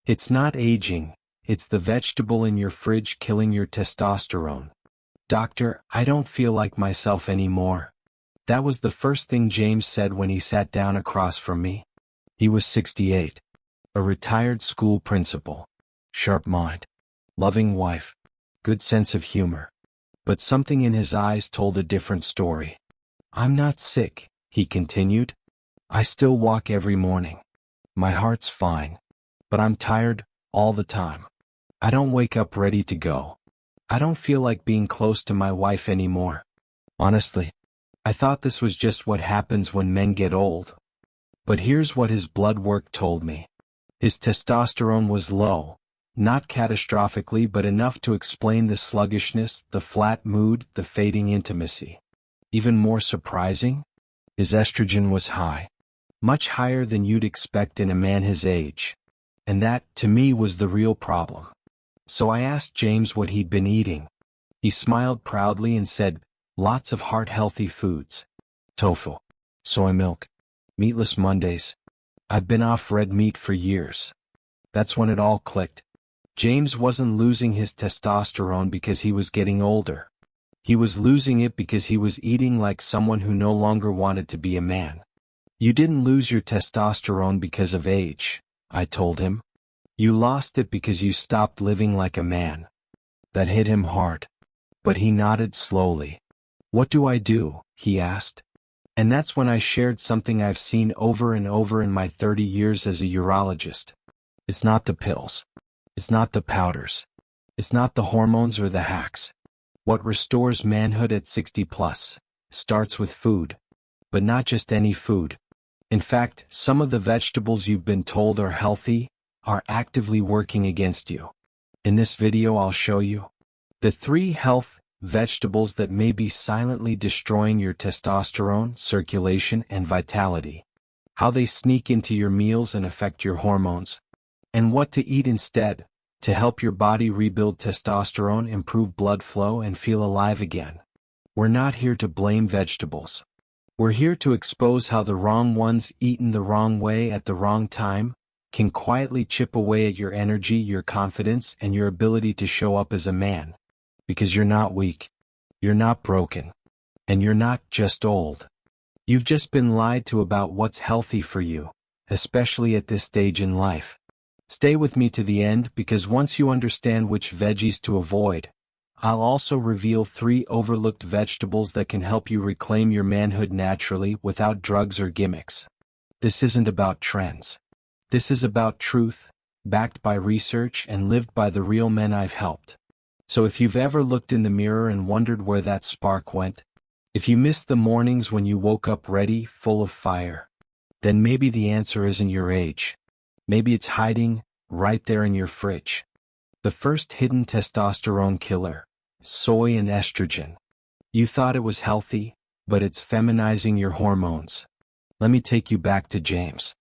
It's not aging, it's the vegetable in your fridge killing your testosterone. Doctor, I don't feel like myself anymore. That was the first thing James said when he sat down across from me. He was 68. A retired school principal. Sharp mind. Loving wife. Good sense of humor. But something in his eyes told a different story. I'm not sick, he continued. I still walk every morning. My heart's fine. But I'm tired, all the time. I don't wake up ready to go. I don't feel like being close to my wife anymore. Honestly, I thought this was just what happens when men get old. But here's what his blood work told me. His testosterone was low, not catastrophically but enough to explain the sluggishness, the flat mood, the fading intimacy. Even more surprising, his estrogen was high. Much higher than you'd expect in a man his age. And that, to me, was the real problem. So I asked James what he'd been eating. He smiled proudly and said, lots of heart-healthy foods. Tofu. Soy milk. Meatless Mondays. I've been off red meat for years. That's when it all clicked. James wasn't losing his testosterone because he was getting older. He was losing it because he was eating like someone who no longer wanted to be a man. You didn't lose your testosterone because of age, I told him. You lost it because you stopped living like a man. That hit him hard. But he nodded slowly. What do I do? He asked. And that's when I shared something I've seen over and over in my 30 years as a urologist. It's not the pills. It's not the powders. It's not the hormones or the hacks. What restores manhood at 60 plus starts with food. But not just any food. In fact, some of the vegetables you've been told are healthy are actively working against you. In this video I'll show you the 3 health vegetables that may be silently destroying your testosterone, circulation, and vitality. How they sneak into your meals and affect your hormones. And what to eat instead, to help your body rebuild testosterone, improve blood flow, and feel alive again. We're not here to blame vegetables. We're here to expose how the wrong ones eaten the wrong way at the wrong time can quietly chip away at your energy, your confidence, and your ability to show up as a man. Because you're not weak. You're not broken. And you're not just old. You've just been lied to about what's healthy for you, especially at this stage in life. Stay with me to the end because once you understand which veggies to avoid, I'll also reveal 3 overlooked vegetables that can help you reclaim your manhood naturally without drugs or gimmicks. This isn't about trends. This is about truth, backed by research and lived by the real men I've helped. So if you've ever looked in the mirror and wondered where that spark went, if you missed the mornings when you woke up ready, full of fire, then maybe the answer isn't your age. Maybe it's hiding right there in your fridge. The first hidden testosterone killer, soy and estrogen. You thought it was healthy, but it's feminizing your hormones. Let me take you back to James.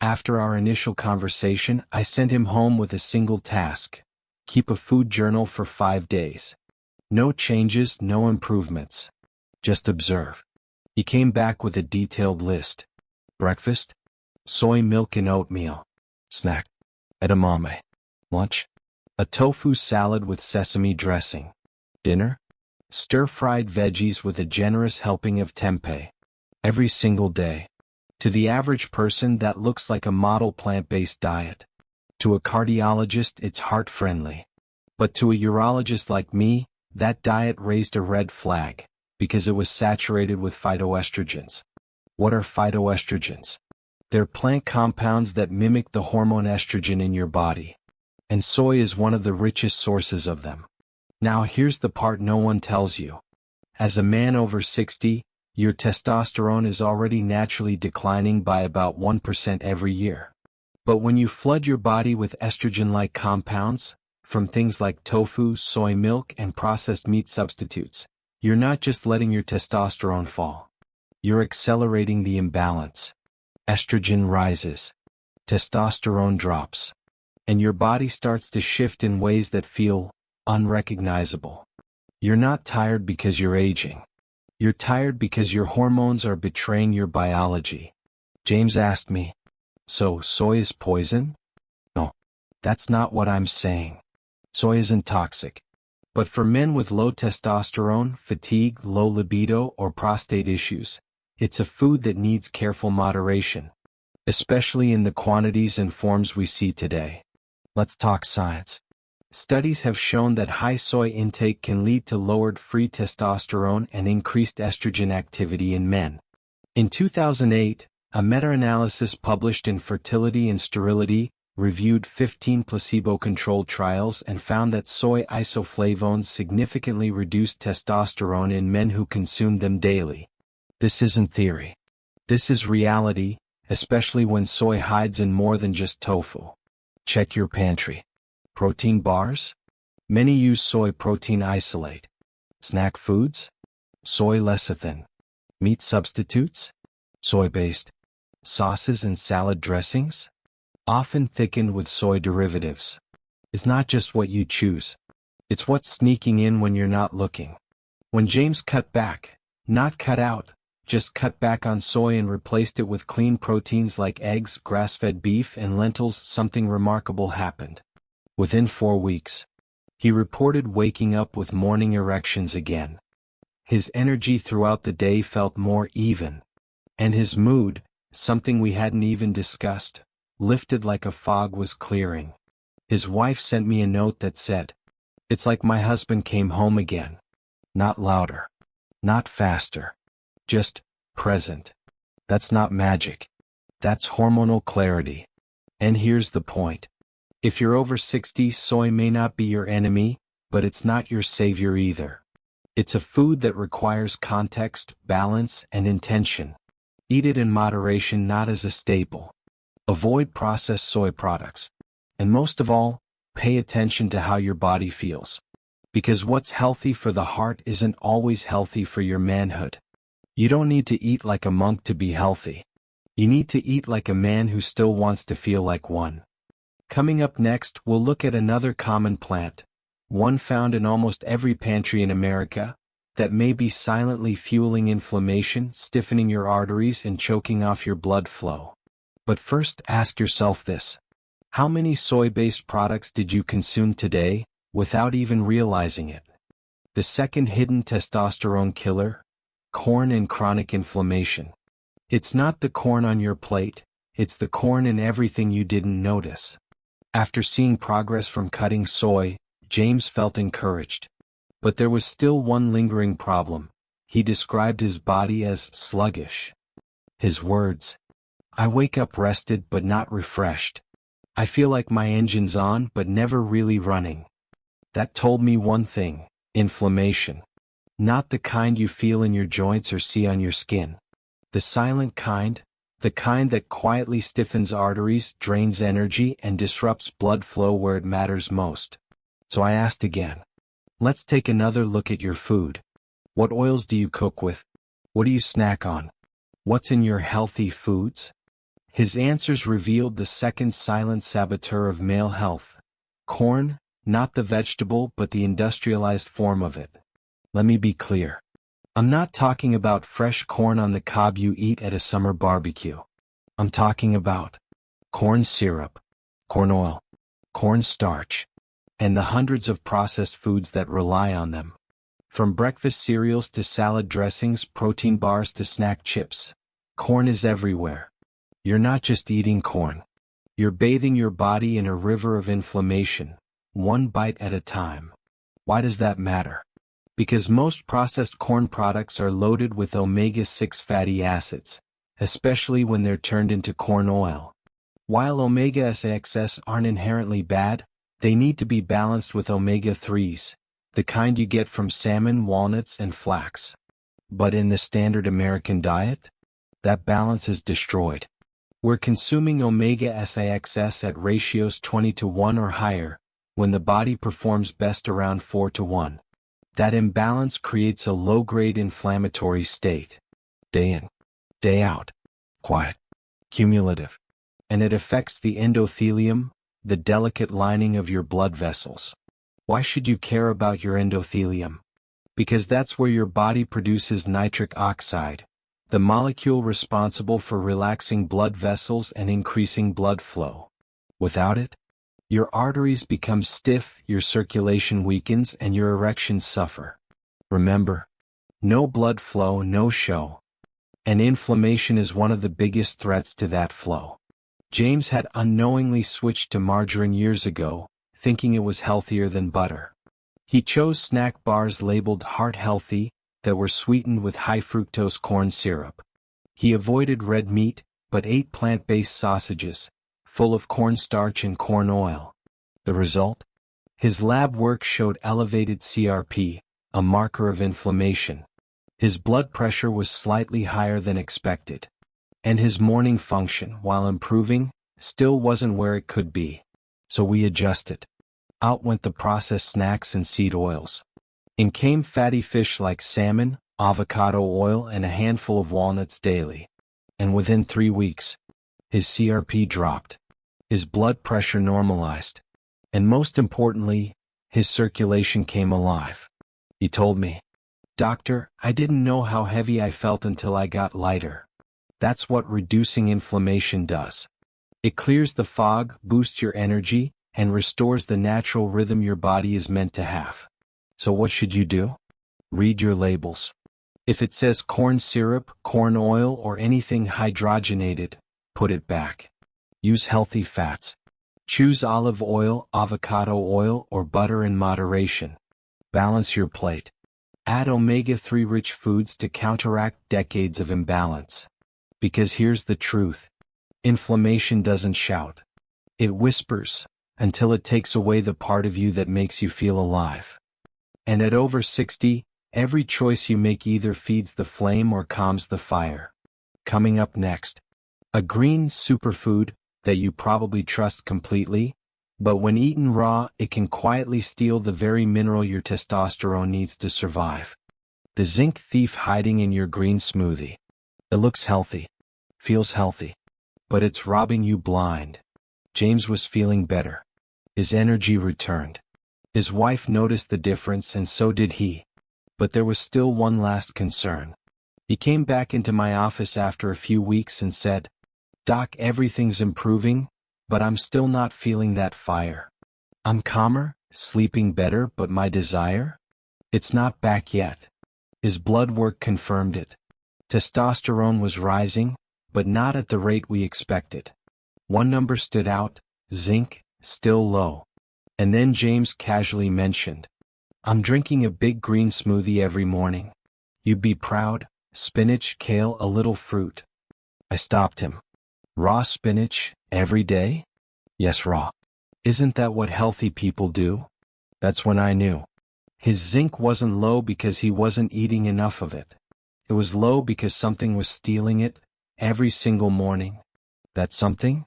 After our initial conversation, I sent him home with a single task. Keep a food journal for 5 days. No changes, no improvements. Just observe. He came back with a detailed list. Breakfast? Soy milk and oatmeal. Snack? Edamame. Lunch? A tofu salad with sesame dressing. Dinner? Stir-fried veggies with a generous helping of tempeh. Every single day. To the average person, that looks like a model plant-based diet. To a cardiologist, it's heart-friendly. But to a urologist like me, that diet raised a red flag, because it was saturated with phytoestrogens. What are phytoestrogens? They're plant compounds that mimic the hormone estrogen in your body. And soy is one of the richest sources of them. Now here's the part no one tells you. As a man over 60, your testosterone is already naturally declining by about 1% every year. But when you flood your body with estrogen-like compounds, from things like tofu, soy milk, and processed meat substitutes, you're not just letting your testosterone fall. You're accelerating the imbalance. Estrogen rises. Testosterone drops. And your body starts to shift in ways that feel unrecognizable. You're not tired because you're aging. You're tired because your hormones are betraying your biology. James asked me, so soy is poison? No. That's not what I'm saying. Soy isn't toxic. But for men with low testosterone, fatigue, low libido, or prostate issues, it's a food that needs careful moderation, especially in the quantities and forms we see today. Let's talk science. Studies have shown that high soy intake can lead to lowered free testosterone and increased estrogen activity in men. In 2008, a meta-analysis published in Fertility and Sterility reviewed 15 placebo-controlled trials and found that soy isoflavones significantly reduced testosterone in men who consumed them daily. This isn't theory. This is reality, especially when soy hides in more than just tofu. Check your pantry. Protein bars? Many use soy protein isolate. Snack foods? Soy lecithin. Meat substitutes? Soy-based. Sauces and salad dressings? Often thickened with soy derivatives. It's not just what you choose. It's what's sneaking in when you're not looking. When James cut back, not cut out, just cut back on soy and replaced it with clean proteins like eggs, grass-fed beef, and lentils, something remarkable happened. Within 4 weeks, he reported waking up with morning erections again. His energy throughout the day felt more even. And his mood, something we hadn't even discussed, lifted like a fog was clearing. His wife sent me a note that said, "It's like my husband came home again. Not louder. Not faster. Just present." That's not magic. That's hormonal clarity. And here's the point. If you're over 60, soy may not be your enemy, but it's not your savior either. It's a food that requires context, balance, and intention. Eat it in moderation, not as a staple. Avoid processed soy products. And most of all, pay attention to how your body feels. Because what's healthy for the heart isn't always healthy for your manhood. You don't need to eat like a monk to be healthy. You need to eat like a man who still wants to feel like one. Coming up next, we'll look at another common plant, one found in almost every pantry in America, that may be silently fueling inflammation, stiffening your arteries, and choking off your blood flow. But first, ask yourself this. How many soy-based products did you consume today, without even realizing it? The second hidden testosterone killer? Corn and chronic inflammation. It's not the corn on your plate, it's the corn in everything you didn't notice. After seeing progress from cutting soy, James felt encouraged. But there was still one lingering problem. He described his body as sluggish. His words: "I wake up rested but not refreshed. I feel like my engine's on but never really running." That told me one thing: inflammation. Not the kind you feel in your joints or see on your skin. The silent kind, the kind that quietly stiffens arteries, drains energy, and disrupts blood flow where it matters most. So I asked again. Let's take another look at your food. What oils do you cook with? What do you snack on? What's in your healthy foods? His answers revealed the second silent saboteur of male health. Corn, not the vegetable but the industrialized form of it. Let me be clear. I'm not talking about fresh corn on the cob you eat at a summer barbecue. I'm talking about corn syrup, corn oil, corn starch, and the hundreds of processed foods that rely on them. From breakfast cereals to salad dressings, protein bars to snack chips, corn is everywhere. You're not just eating corn. You're bathing your body in a river of inflammation, one bite at a time. Why does that matter? Because most processed corn products are loaded with omega-6 fatty acids, especially when they're turned into corn oil. While omega-6 aren't inherently bad, they need to be balanced with omega-3s, the kind you get from salmon, walnuts, and flax. But in the standard American diet, that balance is destroyed. We're consuming omega-6 at ratios 20:1 or higher, when the body performs best around 4:1. That imbalance creates a low-grade inflammatory state. Day in, day out. Quiet. Cumulative. And it affects the endothelium, the delicate lining of your blood vessels. Why should you care about your endothelium? Because that's where your body produces nitric oxide, the molecule responsible for relaxing blood vessels and increasing blood flow. Without it, Your arteries become stiff, your circulation weakens, and your erections suffer. Remember, no blood flow, no show. And inflammation is one of the biggest threats to that flow. James had unknowingly switched to margarine years ago, thinking it was healthier than butter. He chose snack bars labeled heart healthy that were sweetened with high fructose corn syrup. He avoided red meat, but ate plant-based sausages, full of cornstarch and corn oil. The result? His lab work showed elevated CRP, a marker of inflammation. His blood pressure was slightly higher than expected. And his morning function, while improving, still wasn't where it could be. So we adjusted. Out went the processed snacks and seed oils. In came fatty fish like salmon, avocado oil, and a handful of walnuts daily. And within 3 weeks, his CRP dropped. His blood pressure normalized. And most importantly, his circulation came alive. He told me, "Doctor, I didn't know how heavy I felt until I got lighter." That's what reducing inflammation does. It clears the fog, boosts your energy, and restores the natural rhythm your body is meant to have. So what should you do? Read your labels. If it says corn syrup, corn oil, or anything hydrogenated, put it back. Use healthy fats. Choose olive oil, avocado oil, or butter in moderation. Balance your plate. Add omega-3 rich foods to counteract decades of imbalance. Because here's the truth. Inflammation doesn't shout. It whispers, until it takes away the part of you that makes you feel alive. And at over 60, every choice you make either feeds the flame or calms the fire. Coming up next, a green superfood that you probably trust completely, but when eaten raw, it can quietly steal the very mineral your testosterone needs to survive. The zinc thief hiding in your green smoothie. It looks healthy, feels healthy, but it's robbing you blind. James was feeling better. His energy returned. His wife noticed the difference and so did he. But there was still one last concern. He came back into my office after a few weeks and said, "Doc, everything's improving, but I'm still not feeling that fire. I'm calmer, sleeping better, but my desire? It's not back yet." His blood work confirmed it. Testosterone was rising, but not at the rate we expected. One number stood out, zinc, still low. And then James casually mentioned, "I'm drinking a big green smoothie every morning. You'd be proud, spinach, kale, a little fruit." I stopped him. "Raw spinach, every day?" "Yes, raw." "Isn't that what healthy people do?" That's when I knew. His zinc wasn't low because he wasn't eating enough of it. It was low because something was stealing it, every single morning. That something?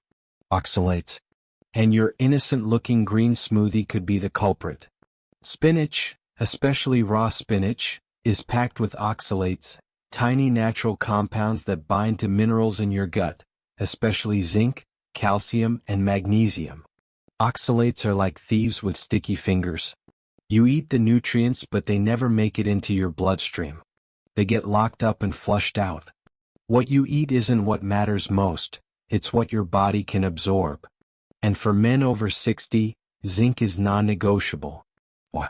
Oxalates. And your innocent-looking green smoothie could be the culprit. Spinach, especially raw spinach, is packed with oxalates, tiny natural compounds that bind to minerals in your gut, especially zinc, calcium, and magnesium. Oxalates are like thieves with sticky fingers. You eat the nutrients, but they never make it into your bloodstream. They get locked up and flushed out. What you eat isn't what matters most, it's what your body can absorb. And for men over 60, zinc is non-negotiable. Why?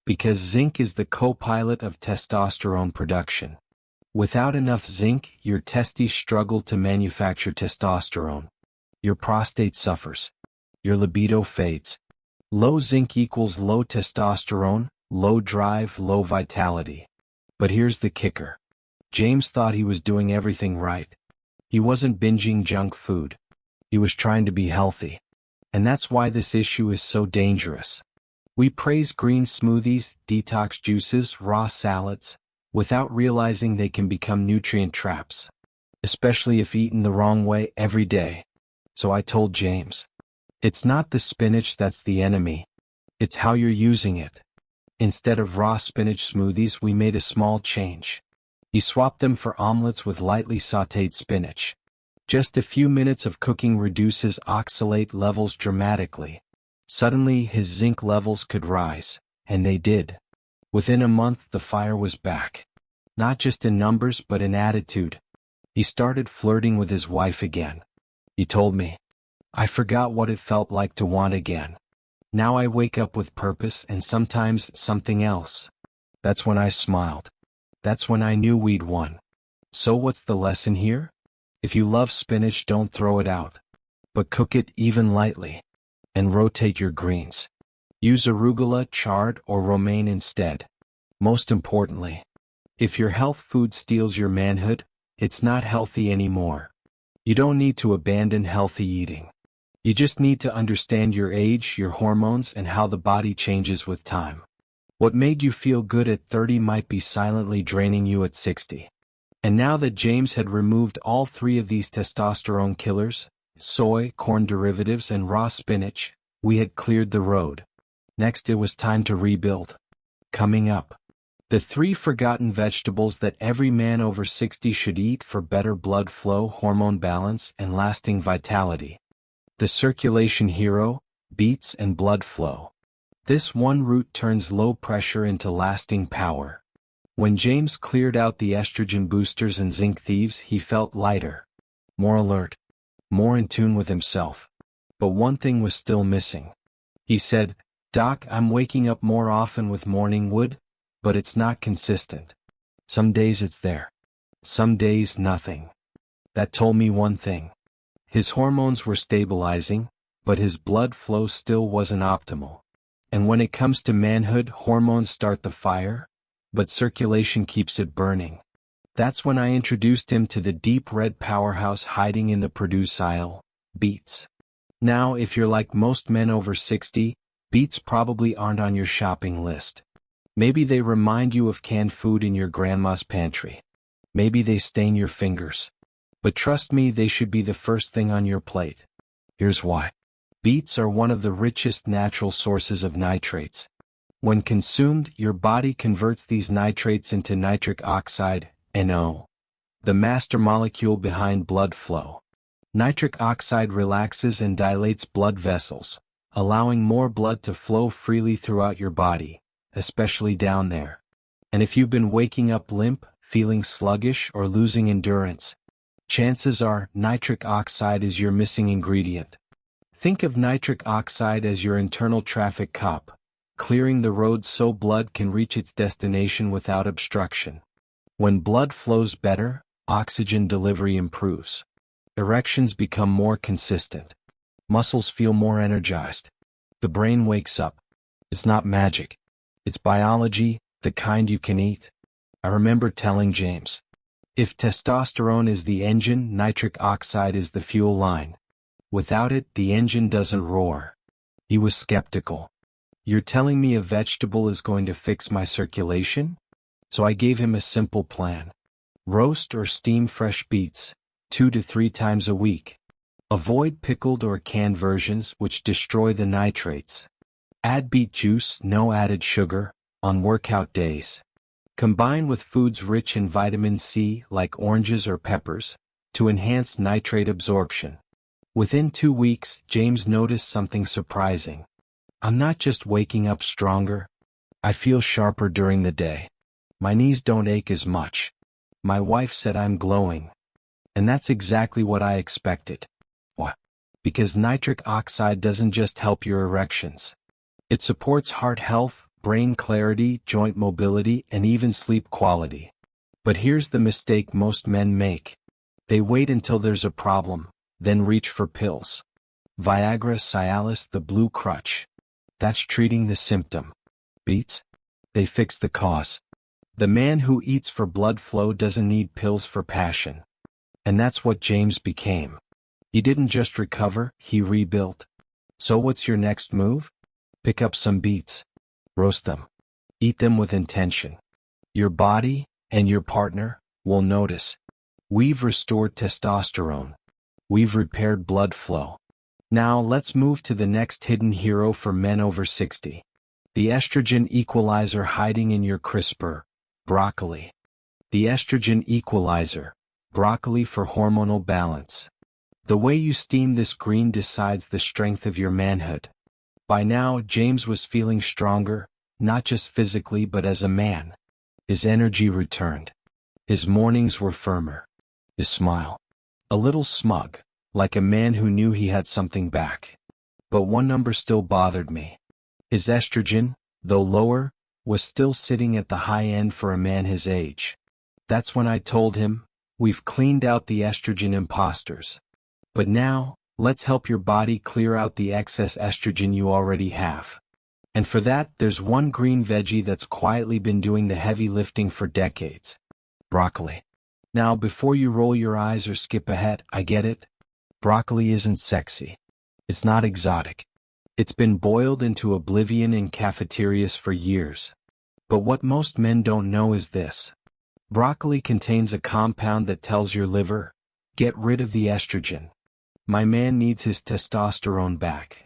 Because zinc is the co-pilot of testosterone production. Without enough zinc, your testes struggle to manufacture testosterone. Your prostate suffers. Your libido fades. Low zinc equals low testosterone, low drive, low vitality. But here's the kicker. James thought he was doing everything right. He wasn't binging junk food. He was trying to be healthy. And that's why this issue is so dangerous. We praise green smoothies, detox juices, raw salads, without realizing they can become nutrient traps, especially if eaten the wrong way every day. So I told James, it's not the spinach that's the enemy. It's how you're using it. Instead of raw spinach smoothies, we made a small change. He swapped them for omelets with lightly sautéed spinach. Just a few minutes of cooking reduces oxalate levels dramatically. Suddenly, his zinc levels could rise, and they did. Within a month, the fire was back. Not just in numbers, but in attitude. He started flirting with his wife again. He told me, I forgot what it felt like to want again. Now I wake up with purpose and sometimes something else. That's when I smiled. That's when I knew we'd won. So what's the lesson here? If you love spinach, don't throw it out, but cook it even lightly. And rotate your greens. Use arugula, chard, or romaine instead. Most importantly, if your health food steals your manhood, it's not healthy anymore. You don't need to abandon healthy eating. You just need to understand your age, your hormones, and how the body changes with time. What made you feel good at 30 might be silently draining you at 60. And now that James had removed all three of these testosterone killers, soy, corn derivatives, and raw spinach, we had cleared the road. Next it was time to rebuild. Coming up, the 3 forgotten vegetables that every man over 60 should eat for better blood flow, hormone balance, and lasting vitality. The circulation hero, beets and blood flow. This one root turns low pressure into lasting power. When James cleared out the estrogen boosters and zinc thieves, he felt lighter, more alert, more in tune with himself. But one thing was still missing. He said, "Doc, I'm waking up more often with morning wood, but it's not consistent. Some days it's there. Some days nothing." That told me one thing. His hormones were stabilizing, but his blood flow still wasn't optimal. And when it comes to manhood, hormones start the fire, but circulation keeps it burning. That's when I introduced him to the deep red powerhouse hiding in the produce aisle, beets. Now, if you're like most men over 60, beets probably aren't on your shopping list. Maybe they remind you of canned food in your grandma's pantry. Maybe they stain your fingers. But trust me, they should be the first thing on your plate. Here's why. Beets are one of the richest natural sources of nitrates. When consumed, your body converts these nitrates into nitric oxide, NO, the master molecule behind blood flow. Nitric oxide relaxes and dilates blood vessels, allowing more blood to flow freely throughout your body, especially down there. And if you've been waking up limp, feeling sluggish, or losing endurance, chances are nitric oxide is your missing ingredient. Think of nitric oxide as your internal traffic cop, clearing the road so blood can reach its destination without obstruction. When blood flows better, oxygen delivery improves. Erections become more consistent. Muscles feel more energized. The brain wakes up. It's not magic. It's biology, the kind you can eat. I remember telling James, if testosterone is the engine, nitric oxide is the fuel line. Without it, the engine doesn't roar. He was skeptical. You're telling me a vegetable is going to fix my circulation? So I gave him a simple plan. Roast or steam fresh beets, 2 to 3 times a week. Avoid pickled or canned versions which destroy the nitrates. Add beet juice, no added sugar, on workout days. Combine with foods rich in vitamin C like oranges or peppers, to enhance nitrate absorption. Within 2 weeks, James noticed something surprising. I'm not just waking up stronger. I feel sharper during the day. My knees don't ache as much. My wife said I'm glowing. And that's exactly what I expected. What? Because nitric oxide doesn't just help your erections. It supports heart health, brain clarity, joint mobility, and even sleep quality. But here's the mistake most men make. They wait until there's a problem, then reach for pills. Viagra, Cialis, the blue crutch. That's treating the symptom. Beets? They fix the cause. The man who eats for blood flow doesn't need pills for passion. And that's what James became. He didn't just recover, he rebuilt. So what's your next move? Pick up some beets. Roast them. Eat them with intention. Your body, and your partner, will notice. We've restored testosterone. We've repaired blood flow. Now let's move to the next hidden hero for men over 60. The estrogen equalizer hiding in your crisper, broccoli. The estrogen equalizer, broccoli for hormonal balance. The way you steam this green decides the strength of your manhood. By now, James was feeling stronger, not just physically but as a man. His energy returned. His mornings were firmer. His smile, a little smug, like a man who knew he had something back. But one number still bothered me. His estrogen, though lower, was still sitting at the high end for a man his age. That's when I told him, we've cleaned out the estrogen imposters. But now, let's help your body clear out the excess estrogen you already have. And for that, there's one green veggie that's quietly been doing the heavy lifting for decades. Broccoli. Now, before you roll your eyes or skip ahead, I get it. Broccoli isn't sexy. It's not exotic. It's been boiled into oblivion in cafeterias for years. But what most men don't know is this. Broccoli contains a compound that tells your liver, get rid of the estrogen. My man needs his testosterone back.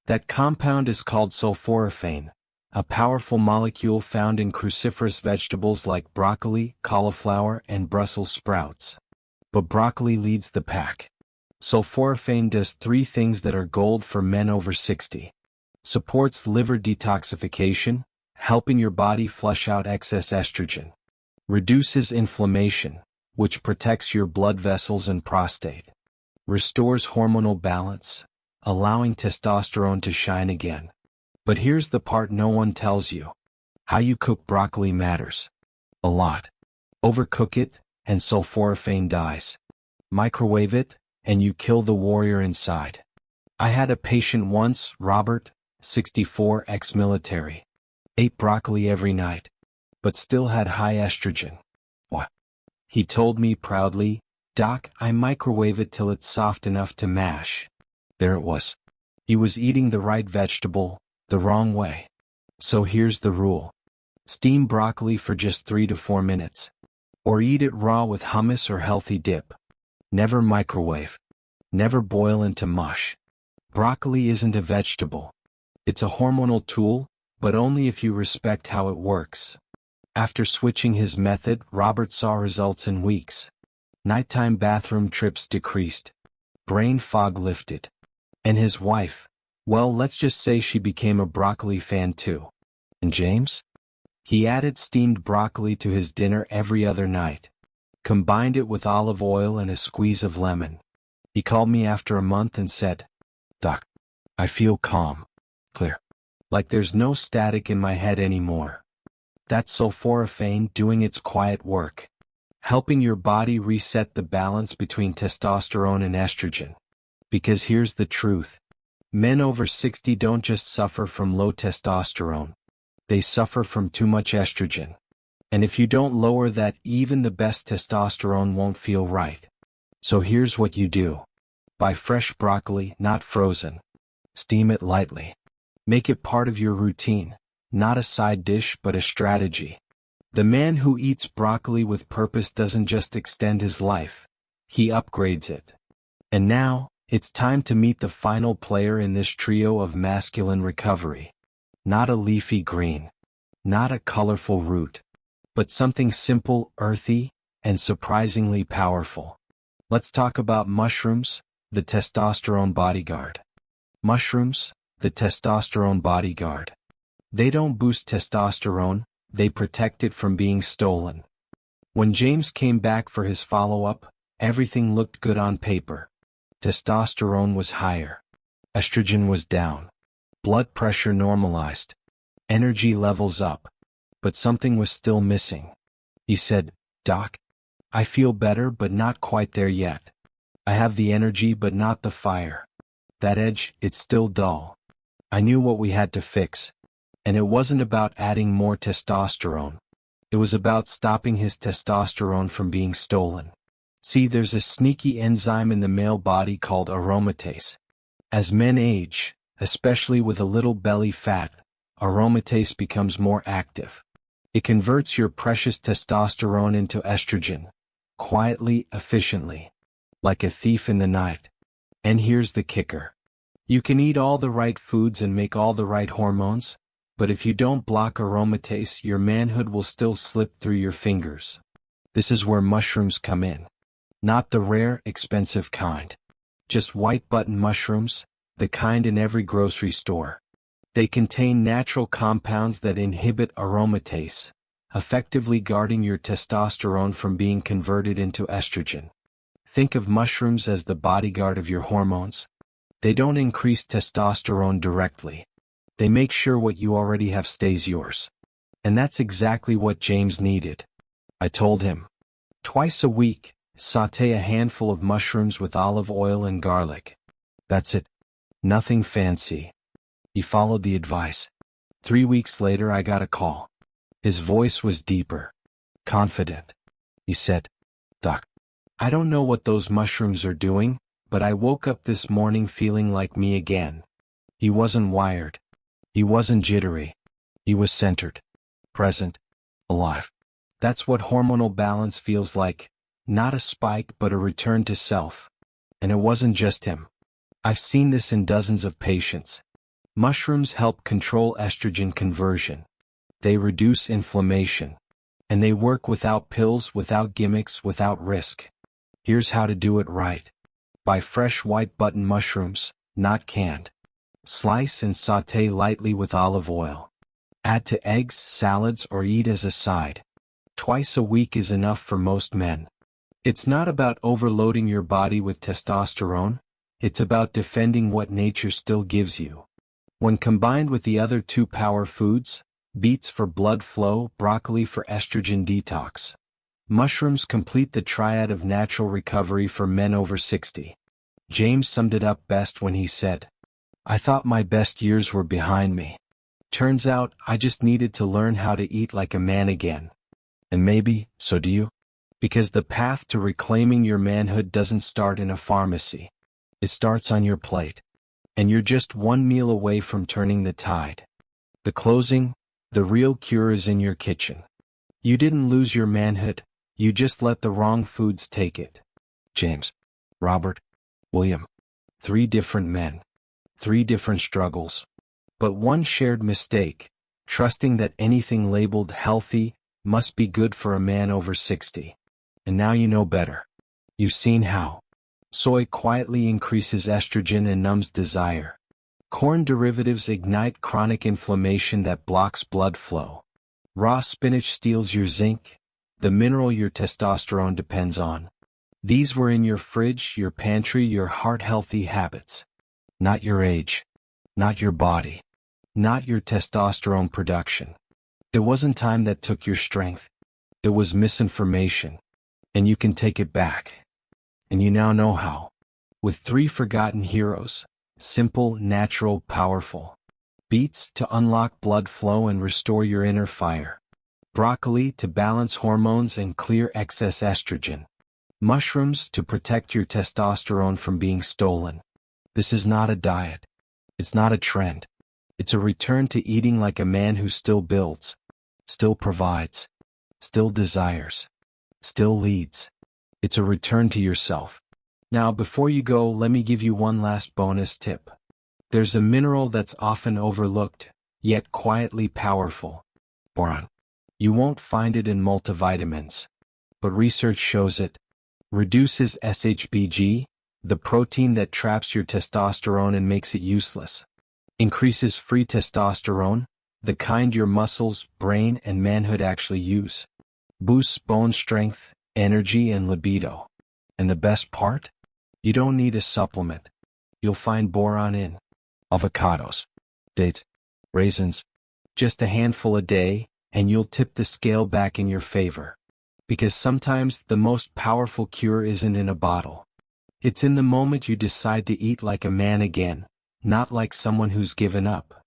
That compound is called sulforaphane, a powerful molecule found in cruciferous vegetables like broccoli, cauliflower, and Brussels sprouts. But broccoli leads the pack. Sulforaphane does 3 things that are gold for men over 60. Supports liver detoxification, helping your body flush out excess estrogen. Reduces inflammation, which protects your blood vessels and prostate. Restores hormonal balance, allowing testosterone to shine again. But here's the part no one tells you. How you cook broccoli matters. A lot. Overcook it, and sulforaphane dies. Microwave it, and you kill the warrior inside. I had a patient once, Robert, 64, ex-military. Ate broccoli every night, but still had high estrogen. What? He told me proudly, Doc, I microwave it till it's soft enough to mash. There it was. He was eating the right vegetable, the wrong way. So here's the rule. Steam broccoli for just 3 to 4 minutes. Or eat it raw with hummus or healthy dip. Never microwave. Never boil into mush. Broccoli isn't a vegetable. It's a hormonal tool, but only if you respect how it works. After switching his method, Robert saw results in weeks. Nighttime bathroom trips decreased. Brain fog lifted. And his wife, well, let's just say she became a broccoli fan too. And James? He added steamed broccoli to his dinner every other night. Combined it with olive oil and a squeeze of lemon. He called me after a month and said, Doc, I feel calm, clear. Like there's no static in my head anymore. That's sulforaphane doing its quiet work. Helping your body reset the balance between testosterone and estrogen. Because here's the truth. Men over 60 don't just suffer from low testosterone. They suffer from too much estrogen. And if you don't lower that, even the best testosterone won't feel right. So here's what you do. Buy fresh broccoli, not frozen. Steam it lightly. Make it part of your routine, not a side dish but a strategy. The man who eats broccoli with purpose doesn't just extend his life, he upgrades it. And now, it's time to meet the final player in this trio of masculine recovery. Not a leafy green. Not a colorful root. But something simple, earthy, and surprisingly powerful. Let's talk about mushrooms, the testosterone bodyguard. Mushrooms, the testosterone bodyguard. They don't boost testosterone, they protect it from being stolen. When James came back for his follow-up, everything looked good on paper. Testosterone was higher. Estrogen was down. Blood pressure normalized. Energy levels up. But something was still missing. He said, Doc, I feel better but not quite there yet. I have the energy but not the fire. That edge, it's still dull. I knew what we had to fix. And it wasn't about adding more testosterone. It was about stopping his testosterone from being stolen. See, there's a sneaky enzyme in the male body called aromatase. As men age, especially with a little belly fat, aromatase becomes more active. It converts your precious testosterone into estrogen, quietly, efficiently, like a thief in the night. And here's the kicker. You can eat all the right foods and make all the right hormones, but if you don't block aromatase, your manhood will still slip through your fingers. This is where mushrooms come in. Not the rare, expensive kind. Just white button mushrooms, the kind in every grocery store. They contain natural compounds that inhibit aromatase, effectively guarding your testosterone from being converted into estrogen. Think of mushrooms as the bodyguard of your hormones. They don't increase testosterone directly. They make sure what you already have stays yours. And that's exactly what James needed. I told him, twice a week, sauté a handful of mushrooms with olive oil and garlic. That's it. Nothing fancy. He followed the advice. 3 weeks later I got a call. His voice was deeper, confident. He said, "Doc, I don't know what those mushrooms are doing, but I woke up this morning feeling like me again." He wasn't wired. He wasn't jittery. He was centered, present, alive. That's what hormonal balance feels like, not a spike but a return to self. And it wasn't just him. I've seen this in dozens of patients. Mushrooms help control estrogen conversion. They reduce inflammation. And they work without pills, without gimmicks, without risk. Here's how to do it right. Buy fresh white button mushrooms, not canned. Slice and sauté lightly with olive oil. Add to eggs, salads, or eat as a side. Twice a week is enough for most men. It's not about overloading your body with testosterone. It's about defending what nature still gives you. When combined with the other two power foods, beets for blood flow, broccoli for estrogen detox, mushrooms complete the triad of natural recovery for men over 60. James summed it up best when he said, "I thought my best years were behind me. Turns out I just needed to learn how to eat like a man again." And maybe, so do you. Because the path to reclaiming your manhood doesn't start in a pharmacy. It starts on your plate. And you're just one meal away from turning the tide. The closing, the real cure is in your kitchen. You didn't lose your manhood, you just let the wrong foods take it. James, Robert, William. 3 different men. 3 different struggles. But one shared mistake, trusting that anything labeled healthy must be good for a man over 60. And now you know better. You've seen how. Soy quietly increases estrogen and numbs desire. Corn derivatives ignite chronic inflammation that blocks blood flow. Raw spinach steals your zinc, the mineral your testosterone depends on. These were in your fridge, your pantry, your heart-healthy habits. Not your age. Not your body. Not your testosterone production. It wasn't time that took your strength. It was misinformation. And you can take it back. And you now know how. With 3 forgotten heroes. Simple, natural, powerful. Beets to unlock blood flow and restore your inner fire. Broccoli to balance hormones and clear excess estrogen. Mushrooms to protect your testosterone from being stolen. This is not a diet. It's not a trend. It's a return to eating like a man who still builds, still provides, still desires, still leads. It's a return to yourself. Now, before you go, let me give you one last bonus tip. There's a mineral that's often overlooked, yet quietly powerful. Boron. You won't find it in multivitamins. But research shows it. Reduces SHBG, the protein that traps your testosterone and makes it useless. Increases free testosterone, the kind your muscles, brain, and manhood actually use. Boosts bone strength, energy, and libido. And the best part? You don't need a supplement. You'll find boron in avocados, dates, raisins, just a handful a day, and you'll tip the scale back in your favor. Because sometimes the most powerful cure isn't in a bottle. It's in the moment you decide to eat like a man again, not like someone who's given up.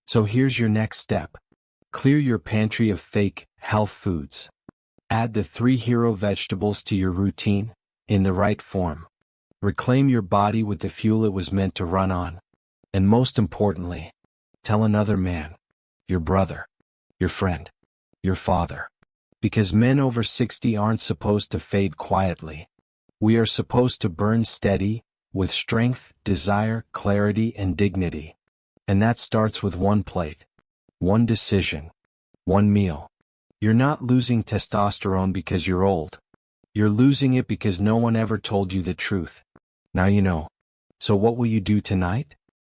So here's your next step. Clear your pantry of fake health foods. Add the 3 hero vegetables to your routine, in the right form. Reclaim your body with the fuel it was meant to run on. And most importantly, tell another man, your brother, your friend, your father. Because men over 60 aren't supposed to fade quietly. We are supposed to burn steady, with strength, desire, clarity, and dignity. And that starts with one plate, one decision, one meal. You're not losing testosterone because you're old. You're losing it because no one ever told you the truth. Now you know. So what will you do tonight?